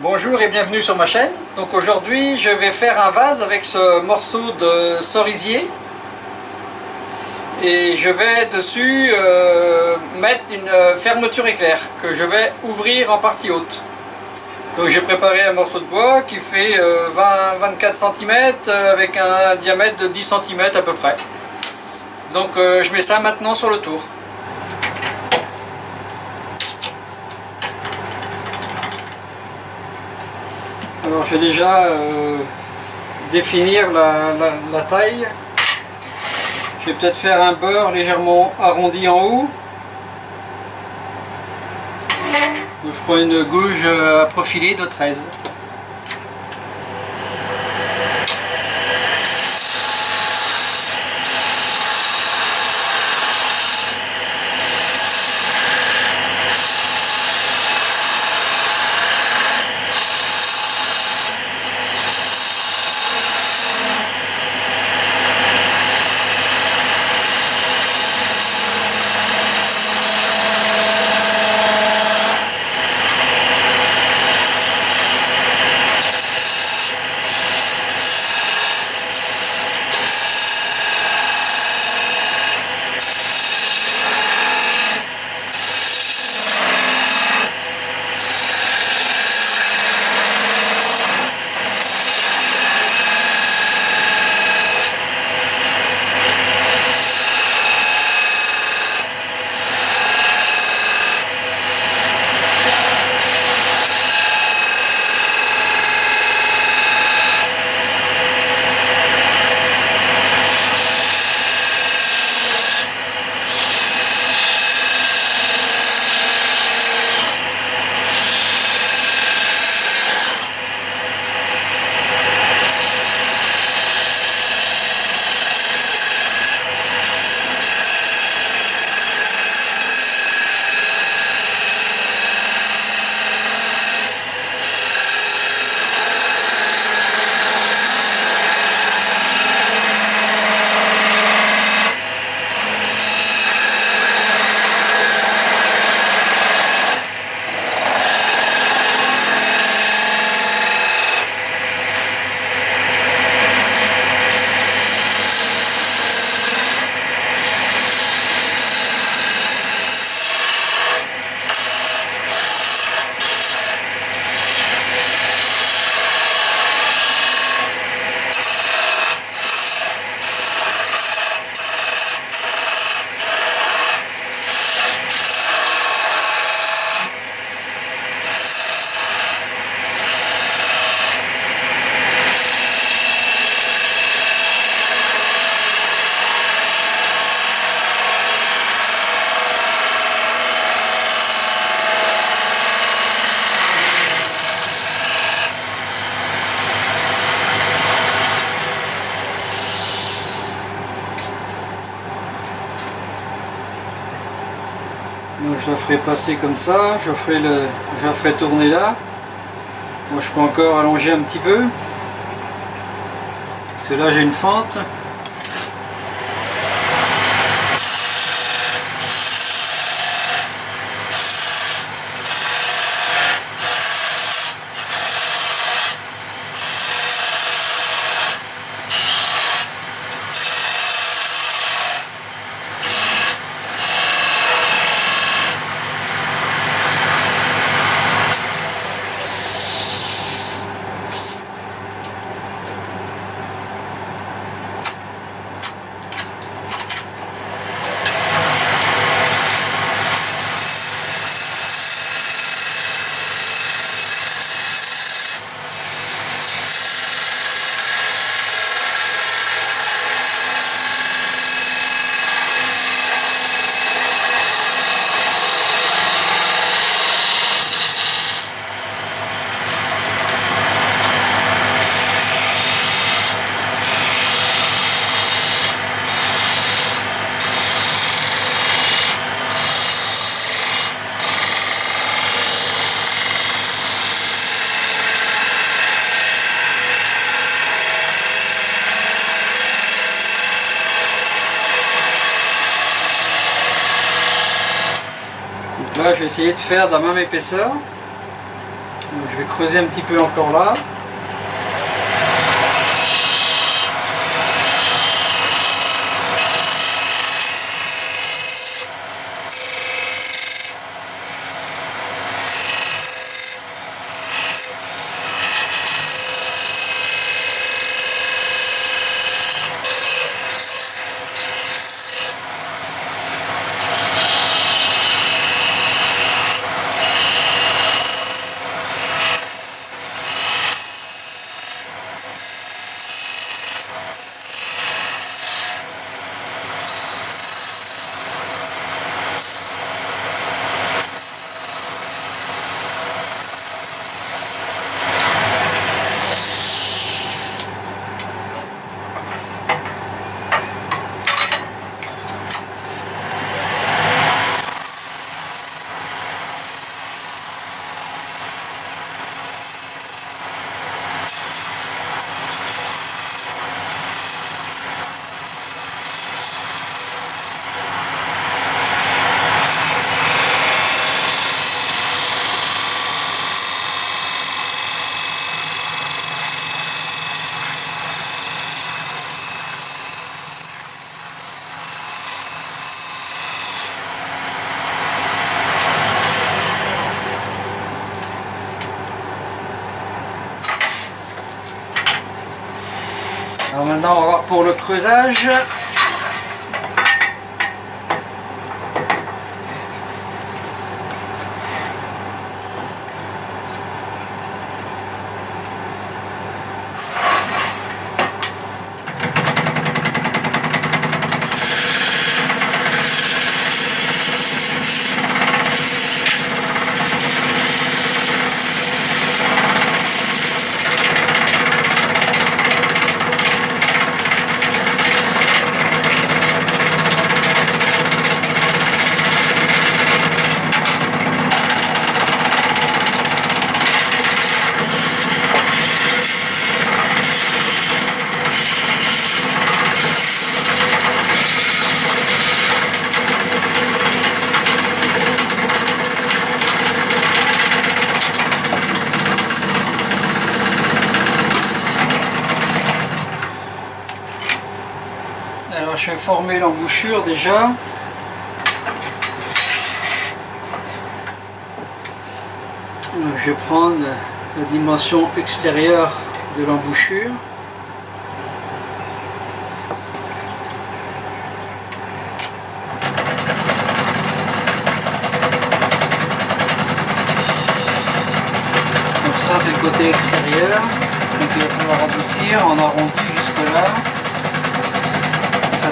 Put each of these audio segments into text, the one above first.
Bonjour et bienvenue sur ma chaîne. Donc aujourd'hui je vais faire un vase avec ce morceau de cerisier et je vais dessus mettre une fermeture éclair que je vais ouvrir en partie haute. Donc j'ai préparé un morceau de bois qui fait 20-24 cm avec un diamètre de 10 cm à peu près. Donc je mets ça maintenant sur le tour. Alors je vais déjà définir la taille. Je vais peut-être faire un beurre légèrement arrondi en haut. Donc, je prends une gouge à profiler de 13. Donc je la ferai passer comme ça, je la ferai tourner là. Moi je peux encore allonger un petit peu. Parce que là j'ai une fente. Là, je vais essayer de faire de la même épaisseur. Donc, je vais creuser un petit peu encore là. Alors maintenant on va voir pour le creusage. Alors je vais former l'embouchure déjà. Donc, je vais prendre la dimension extérieure de l'embouchure. Donc ça c'est le côté extérieur. Donc il va falloir adoucir en arrondi jusque là.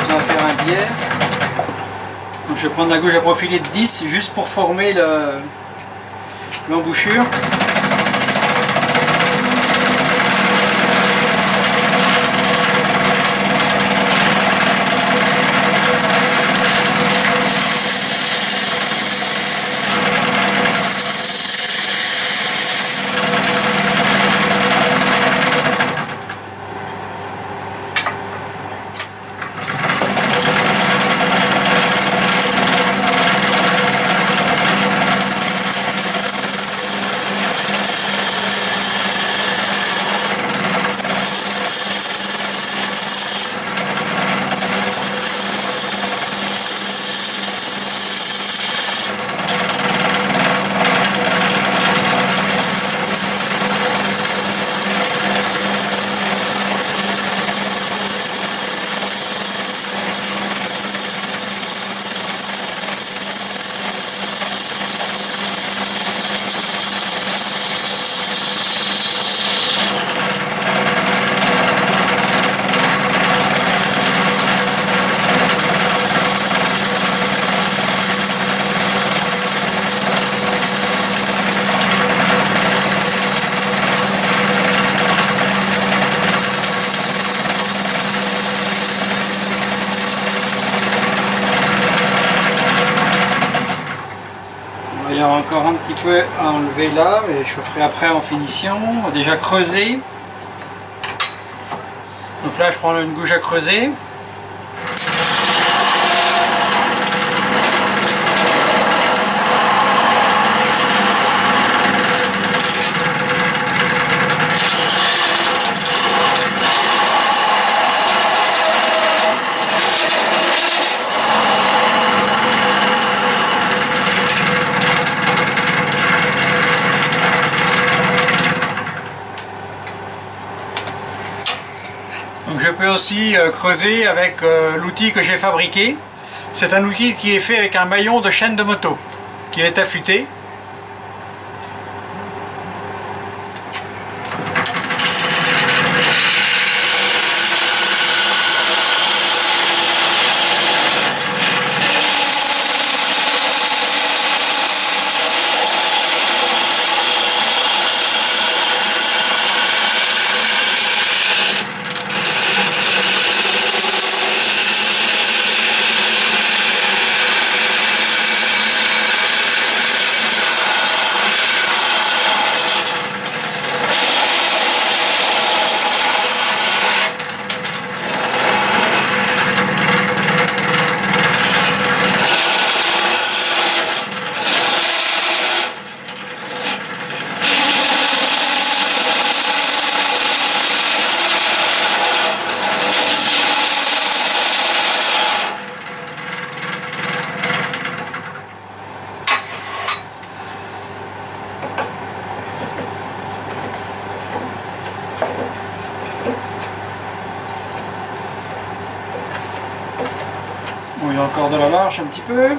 On va faire un biais. Donc je vais prendre la gouge à profiler de 10 juste pour former l'embouchure. Il y aura encore un petit peu à enlever là, mais je ferai après en finition. On va déjà creuser. Donc là je prends une gouge à creuser. peux aussi creuser avec l'outil que j'ai fabriqué. C'est un outil qui est fait avec un maillon de chaîne de moto qui est affûté. Bon, il y a encore de la marche un petit peu.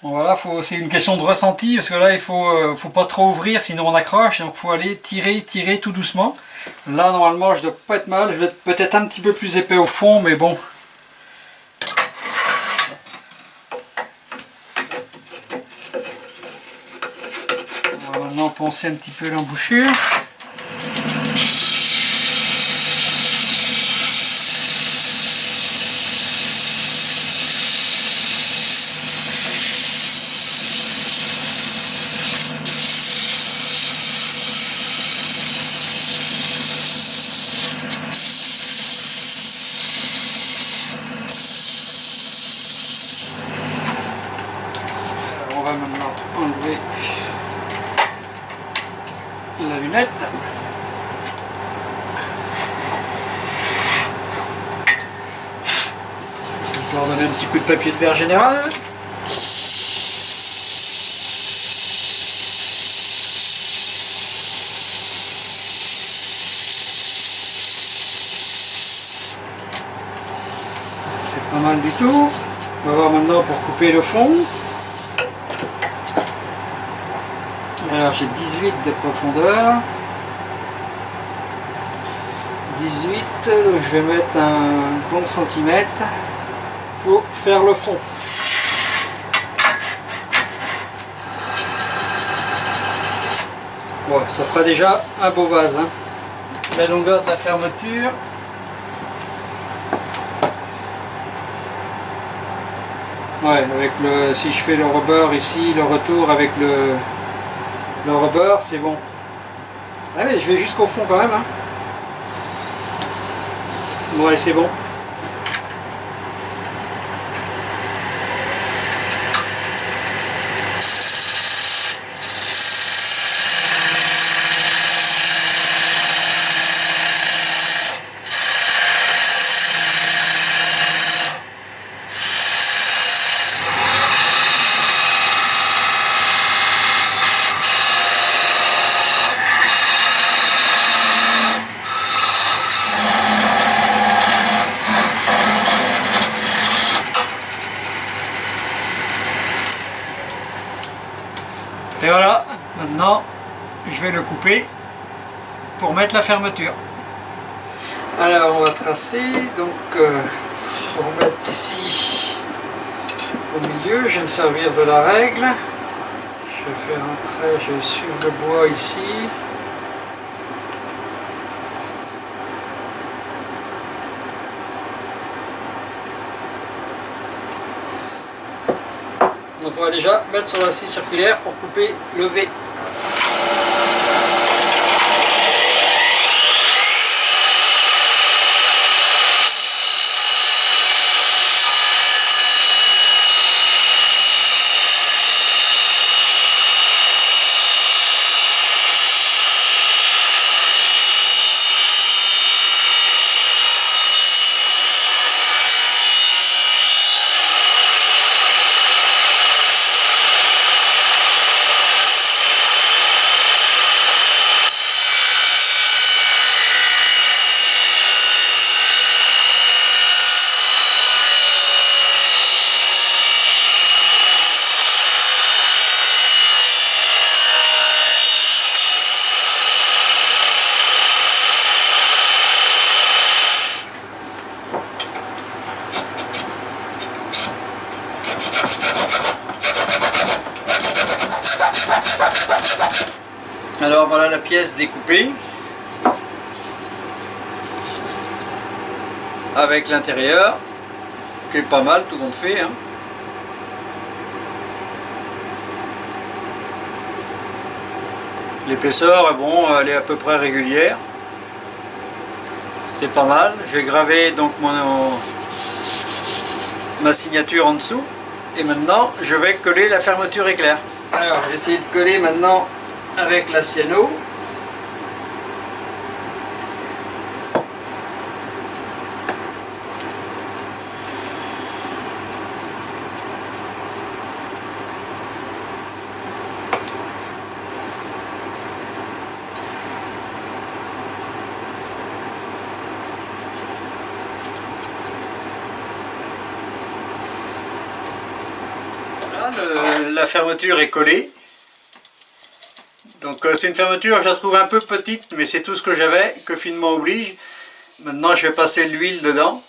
Voilà, c'est une question de ressenti, parce que là il faut pas trop ouvrir, sinon on accroche, donc il faut aller tirer tout doucement. Là normalement je dois pas être mal, je vais être peut-être un petit peu plus épais au fond, mais bon. On va maintenant poncer un petit peu l'embouchure. On va maintenant enlever la lunette. On va leur donner un petit coup de papier de verre général. C'est pas mal du tout. On va voir maintenant pour couper le fond. Alors j'ai 18 de profondeur. 18, donc je vais mettre un bon centimètre pour faire le fond. Ouais, ça fera déjà un beau vase. Hein. La longueur de la fermeture. Ouais, avec le, si je fais le rebord ici, le retour avec le rebord, c'est bon. Allez, je vais jusqu'au fond quand même. Hein. Ouais, c'est bon. Maintenant, je vais le couper pour mettre la fermeture. Alors, on va tracer. Donc, pour mettre ici au milieu, je vais me servir de la règle. Je vais faire un trait, je vais suivre le bois ici. Donc on va déjà mettre sur la scie circulaire pour couper le V. Alors voilà la pièce découpée avec l'intérieur qui est pas mal tout compte fait, hein. L'épaisseur, bon, elle est à peu près régulière, c'est pas mal. Je vais graver donc ma signature en dessous et maintenant je vais coller la fermeture éclair. Alors j'ai essayé de coller maintenant avec la cyano. Voilà, la fermeture est collée. Donc c'est une fermeture, je la trouve un peu petite, mais c'est tout ce que j'avais, que finement oblige. Maintenant je vais passer l'huile dedans.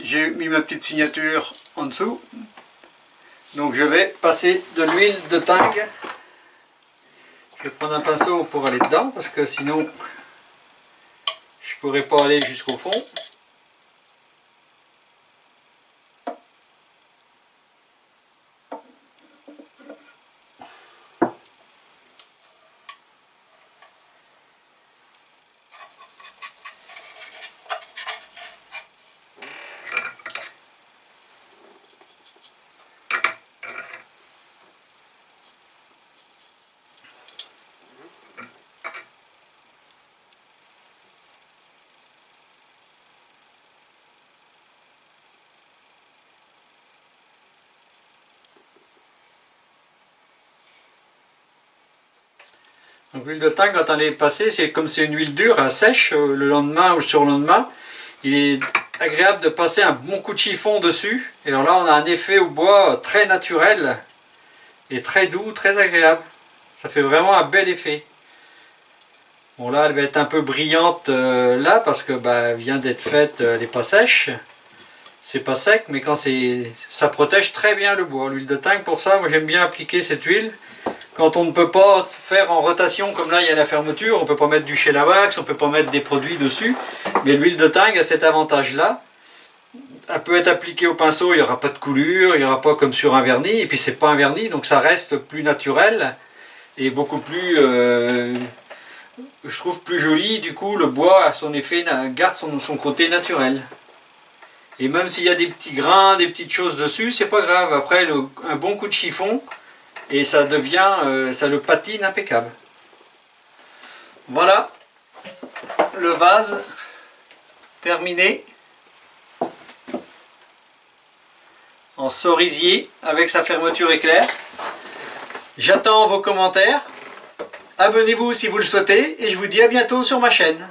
J'ai mis ma petite signature en dessous. Donc je vais passer de l'huile de tingue. Je vais prendre un pinceau pour aller dedans, parce que sinon je ne pourrais pas aller jusqu'au fond. Donc l'huile de tingue, quand elle est passée, c'est comme c'est une huile dure, elle sèche le lendemain ou le surlendemain. Il est agréable de passer un bon coup de chiffon dessus. Et alors là, on a un effet au bois très naturel et très doux, très agréable. Ça fait vraiment un bel effet. Bon là, elle va être un peu brillante là parce que elle vient d'être faite, elle n'est pas sèche. C'est pas sec, mais quand ça protège très bien le bois. L'huile de tingue, pour ça, moi j'aime bien appliquer cette huile. Quand on ne peut pas faire en rotation, comme là il y a la fermeture, on ne peut pas mettre du Shellawax, on ne peut pas mettre des produits dessus, mais l'huile de tingue a cet avantage-là. Elle peut être appliquée au pinceau, il n'y aura pas de coulure, il n'y aura pas comme sur un vernis, et puis c'est pas un vernis, donc ça reste plus naturel et beaucoup plus, je trouve plus joli. Du coup le bois a son effet, garde son côté naturel. Et même s'il y a des petits grains, des petites choses dessus, c'est pas grave. Après un bon coup de chiffon, et ça devient, ça le patine impeccable. Voilà, le vase terminé en cerisier avec sa fermeture éclair. J'attends vos commentaires. Abonnez-vous si vous le souhaitez et je vous dis à bientôt sur ma chaîne.